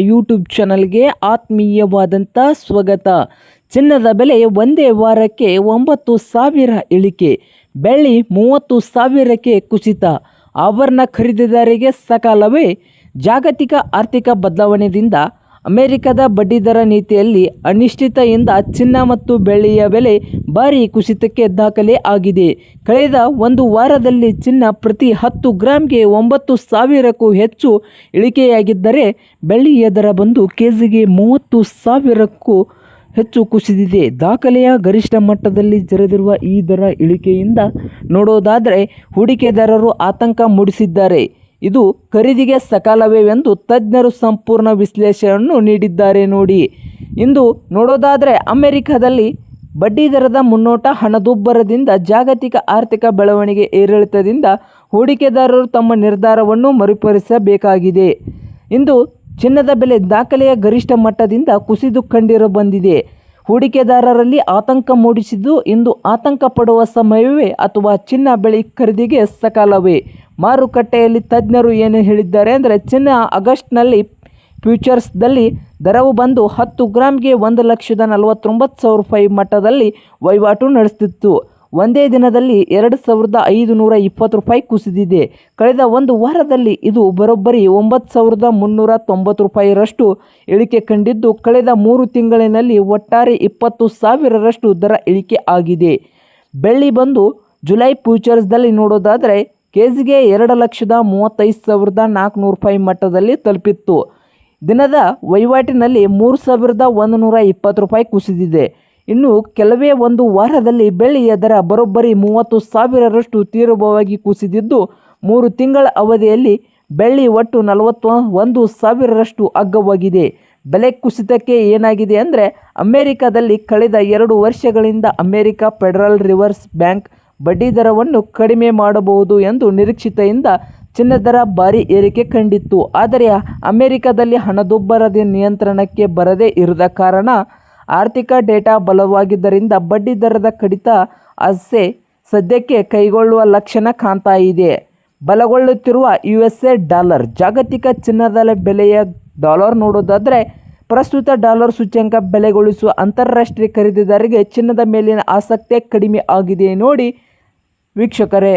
YouTube ಚಾನಲ್ಗೆ ಆತ್ಮೀಯವಾದಂಥ ಸ್ವಾಗತ. ಚಿನ್ನದ ಬೆಲೆ ಒಂದೇ ವಾರಕ್ಕೆ 9,000 ಇಳಿಕೆ, ಬೆಳ್ಳಿ 30,000ಕ್ಕೆ ಕುಸಿತ. ಆಭರಣ ಖರೀದಿದಾರರಿಗೆ ಸಕಾಲವೇ? ಜಾಗತಿಕ ಆರ್ಥಿಕ ಬದಲಾವಣೆಯಿಂದ ಅಮೆರಿಕದ ಬಡ್ಡಿದರ ನೀತಿಯಲ್ಲಿ ಅನಿಶ್ಚಿತತೆಯಿಂದ ಚಿನ್ನ ಮತ್ತು ಬೆಳ್ಳಿಯ ಬೆಲೆ ಭಾರೀ ಕುಸಿತಕ್ಕೆ ದಾಖಲೆ ಆಗಿದೆ. ಕಳೆದ ಒಂದು ವಾರದಲ್ಲಿ ಚಿನ್ನ ಪ್ರತಿ 10 ಗ್ರಾಂಗೆ 9,000ಕ್ಕೂ ಹೆಚ್ಚು ಇಳಿಕೆಯಾಗಿದ್ದರೆ ಬೆಳ್ಳಿಯ ದರ ಬಂದು ಕೆಜಿಗೆ 30,000ಕ್ಕೂ ಹೆಚ್ಚು ಕುಸಿದಿದೆ. ದಾಖಲೆಯ ಗರಿಷ್ಠ ಮಟ್ಟದಲ್ಲಿ ಜರಿದಿರುವ ಈ ದರ ಇಳಿಕೆಯಿಂದ ನೋಡೋದಾದರೆ ಹೂಡಿಕೆದಾರರು ಆತಂಕ ಮೂಡಿಸಿದ್ದಾರೆ. ಇದು ಖರೀದಿಗೆ ಸಕಾಲವೇ ಎಂದು ತಜ್ಞರು ಸಂಪೂರ್ಣ ವಿಶ್ಲೇಷಣೆಯನ್ನು ನೀಡಿದ್ದಾರೆ. ನೋಡಿ, ಇಂದು ನೋಡೋದಾದರೆ ಅಮೆರಿಕದಲ್ಲಿ ಬಡ್ಡಿದರದ ಮುನ್ನೋಟ, ಹಣದುಬ್ಬರದಿಂದ ಜಾಗತಿಕ ಆರ್ಥಿಕ ಬೆಳವಣಿಗೆ ಏರಿಳಿತದಿಂದ ಹೂಡಿಕೆದಾರರು ತಮ್ಮ ನಿರ್ಧಾರವನ್ನು ಮರುಪರಿಸಬೇಕಾಗಿದೆ. ಇಂದು ಚಿನ್ನದ ಬೆಲೆ ದಾಖಲೆಯ ಗರಿಷ್ಠ ಮಟ್ಟದಿಂದ ಕುಸಿದು ಕಂಡು ಬಂದಿದೆ. ಹೂಡಿಕೆದಾರರಲ್ಲಿ ಆತಂಕ ಮೂಡಿಸಿದ್ದು, ಇಂದು ಆತಂಕ ಪಡುವ ಸಮಯವೇ ಅಥವಾ ಚಿನ್ನ ಬೆಳ್ಳಿ ಖರೀದಿಗೆ ಸಕಾಲವೇ? ಮಾರುಕಟ್ಟೆಯಲ್ಲಿ ತಜ್ಞರು ಏನು ಹೇಳಿದ್ದಾರೆ ಅಂದರೆ, ಚಿನ್ನ ಆಗಸ್ಟ್ನಲ್ಲಿ ಫ್ಯೂಚರ್ಸ್ದಲ್ಲಿ ದರವು ಬಂದು 10 ಗ್ರಾಂಗೆ 1,49,000 ರೂಪಾಯಿ ಮಟ್ಟದಲ್ಲಿ ವಹಿವಾಟು ನಡೆಸುತ್ತಿತ್ತು. ಒಂದೇ ದಿನದಲ್ಲಿ 2,520 ರೂಪಾಯಿ ಕುಸಿದಿದೆ. ಕಳೆದ ಒಂದು ವಾರದಲ್ಲಿ ಇದು ಬರೋಬ್ಬರಿ 9,390 ರೂಪಾಯಿರಷ್ಟು ಇಳಿಕೆ ಕಂಡಿದ್ದು, ಕಳೆದ 3 ತಿಂಗಳಿನಲ್ಲಿ ಒಟ್ಟಾರೆ 20,000ರಷ್ಟು ದರ ಇಳಿಕೆ ಆಗಿದೆ. ಬೆಳ್ಳಿ ಬಂದು ಜುಲೈ ಫ್ಯೂಚರ್ಸ್ದಲ್ಲಿ ನೋಡೋದಾದರೆ ಕೆಜಿಗೆ 2,35,400 ರೂಪಾಯಿ ಮಟ್ಟದಲ್ಲಿ ತಲುಪಿತ್ತು. ದಿನದ ವಹಿವಾಟಿನಲ್ಲಿ 3,120 ರೂಪಾಯಿ ಕುಸಿದಿದೆ. ಇನ್ನು ಕೆಲವೇ ಒಂದು ವಾರದಲ್ಲಿ ಬೆಳ್ಳಿಯ ದರ ಬರೋಬ್ಬರಿ 30,000ರಷ್ಟು ತೀವ್ರವಾಗಿ ಕುಸಿದಿದ್ದು, 3 ತಿಂಗಳ ಅವಧಿಯಲ್ಲಿ ಬೆಳ್ಳಿ ಒಟ್ಟು 41,000ರಷ್ಟು ಅಗ್ಗವಾಗಿದೆ. ಬೆಲೆ ಕುಸಿತಕ್ಕೆ ಏನಾಗಿದೆ ಅಂದರೆ, ಅಮೆರಿಕದಲ್ಲಿ ಕಳೆದ 2 ವರ್ಷಗಳಿಂದ ಅಮೆರಿಕ ಫೆಡರಲ್ ರಿಸರ್ವ್ ಬ್ಯಾಂಕ್ ಬಡ್ಡಿದರವನ್ನು ಕಡಿಮೆ ಮಾಡಬಹುದು ಎಂದು ನಿರೀಕ್ಷೆಯಿಂದ ಚಿನ್ನದ ದರ ಭಾರೀ ಏರಿಕೆ ಕಂಡಿತ್ತು. ಆದರೆ ಅಮೆರಿಕದಲ್ಲಿ ಹಣದುಬ್ಬರದ ನಿಯಂತ್ರಣಕ್ಕೆ ಬರದೇ ಇರದ ಕಾರಣ ಆರ್ಥಿಕ ಡೇಟಾ ಬಲವಾಗಿದ್ದರಿಂದ ಬಡ್ಡಿದರದ ಕಡಿತ ಆಸೆ ಸದ್ಯಕ್ಕೆ ಕೈಗೊಳ್ಳುವ ಲಕ್ಷಣ ಕಾಣ್ತಾ ಇದೆ. ಬಲಗೊಳ್ಳುತ್ತಿರುವ USA ಡಾಲರ್. ಜಾಗತಿಕ ಚಿನ್ನದ ಬೆಲೆಯ ಡಾಲರ್ ನೋಡೋದಾದರೆ, ಪ್ರಸ್ತುತ ಡಾಲರ್ ಸೂಚ್ಯಂಕ ಬೆಲೆಗೊಳಿಸುವ ಅಂತಾರಾಷ್ಟ್ರೀಯ ಖರೀದಿದಾರರಿಗೆ ಚಿನ್ನದ ಮೇಲಿನ ಆಸಕ್ತಿ ಕಡಿಮೆ ಆಗಿದೆ. ನೋಡಿ ವೀಕ್ಷಕರೇ.